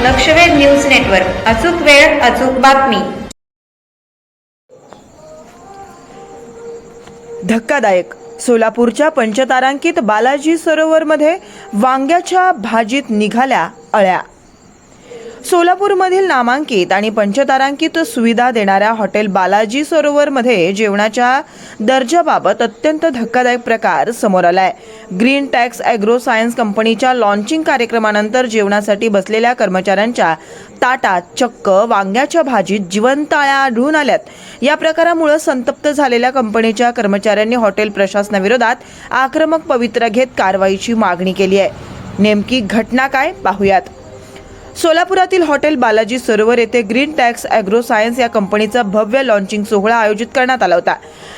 लक्षवेध news network, अचूक वेळ अचूक बातमी। धक्कादायक, सोलापूरच्या पंचतारांकित बालाजी सरोवरमध्ये वांग्याच्या भाजीत निघाल्या अळ्या। सोलापूरमधील नामांकित आणि पंचतारांकित सुविधा देणाऱ्या हॉटेल बालाजी सरोवरमध्ये जेवणाच्या दर्जाबाबत अत्यंत धक्कादायक प्रकार समोर आलाय। ग्रीन टॅक्स ॲग्रो सायन्स कंपनीच्या लॉन्चिंग कार्यक्रमानंतर जेवणासाठी बसलेल्या कर्मचाऱ्यांच्या ताटात चक्क वांग्याच्या भाजीत जिवंत अळ्या आढळून आल्यात। या प्रकारामुळे संतप्त झालेल्या कंपनीच्या कर्मचाऱ्यांनी हॉटेल प्रशासनाविरोधात आक्रमक पवित्रा घेत कारवाईची मागणी केली आहे। नेमकी घटना काय पाहूयात। सोलापुरातील हॉटेल बालाजी सरोवर येथे ग्रीन टॅक्स ॲग्रो सायन्स या कंपनीचा भव्य लॉन्चिंग सोहळा आयोजित करण्यात आला होता।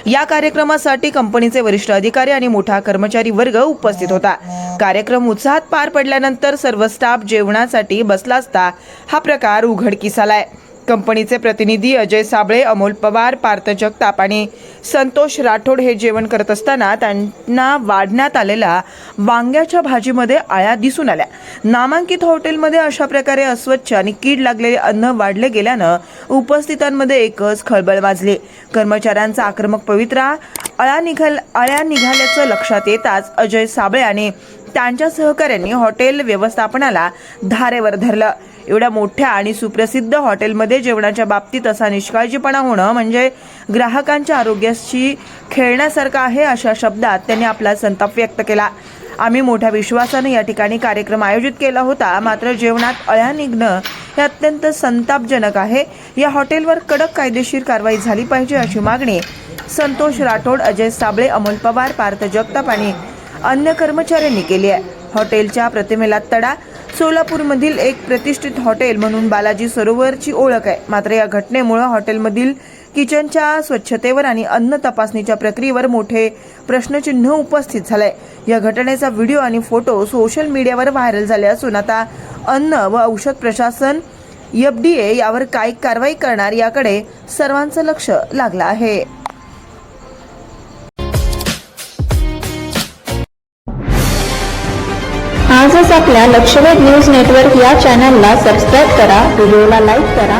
या कार्यक्रमासाठी कंपनीचे वरिष्ठ अधिकारी आणि मोठा कर्मचारी वर्ग उपस्थित होता। कार्यक्रम उत्साहात पार पडल्यानंतर सर्व स्टाफ जेवणासाठी बसला असता हा प्रकार उघडकीस आलाय। कंपनीचे प्रतिनिधी अजय साबळे, अमोल पवार, पार्थ जगताप आणि संतोष राठोड हे जेवण करत असताना त्यांना वाढण्यात आलेल्या वांग्याच्या भाजीमध्ये अळ्या दिसून आल्या। नामांकित हॉटेलमध्ये अशा प्रकारे अस्वच्छ आणि कीड लागलेले अन्न वाढले गेल्यानं उपस्थितांमध्ये एकच खळबळ माजली। कर्मचाऱ्यांचा आक्रमक पवित्रा अळ्या निघाल्याचं लक्षात येताच अजय साबळे आणि त्यांच्या सहकाऱ्यांनी हॉटेल व्यवस्थापनाला धारेवर धरलं। एवढ्या मोठ्या आणि सुप्रसिद्ध हॉटेलमध्ये जेवणाच्या बाबतीत असा निष्काळजीपणा होणं म्हणजे ग्राहकांच्या आरोग्याशी खेळण्यासारखं आहे, अशा शब्दात त्यांनी आपला संताप व्यक्त केला। आम्ही मोठ्या विश्वासाने या ठिकाणी कार्यक्रम आयोजित केला होता, मात्र जेवणात अळ्या निघणं हे अत्यंत संतापजनक आहे। या हॉटेलवर कडक कायदेशीर कारवाई झाली पाहिजे, अशी मागणी संतोष राठोड, अजय साबळे, अमोल पवार, पार्थ जगताप आणि अन्य कर्मचाऱ्यांनी केली आहे। हॉटेलच्या प्रतिमेला तडा। सोलापूरमधील एक प्रतिष्ठित हॉटेल म्हणून बालाजी सरोवरची ओळख आहे, मात्र या घटनेमुळे हॉटेलमधील किचनच्या स्वच्छतेवर आणि अन्न तपासणीच्या प्रक्रियेवर मोठे प्रश्नचिन्ह उपस्थित झाले। या घटनेचा व्हिडिओ आणि फोटो सोशल मीडियावर व्हायरल झाले असून आता अन्न व औषध प्रशासन FDA यावर काय कारवाई करणार याकडे सर्वांचं लक्ष लागलं आहे। आजच आपल्या लक्षवेध न्यूज नेटवर्क या चॅनलला सबस्क्राईब करा, व्हिडिओला लाईक करा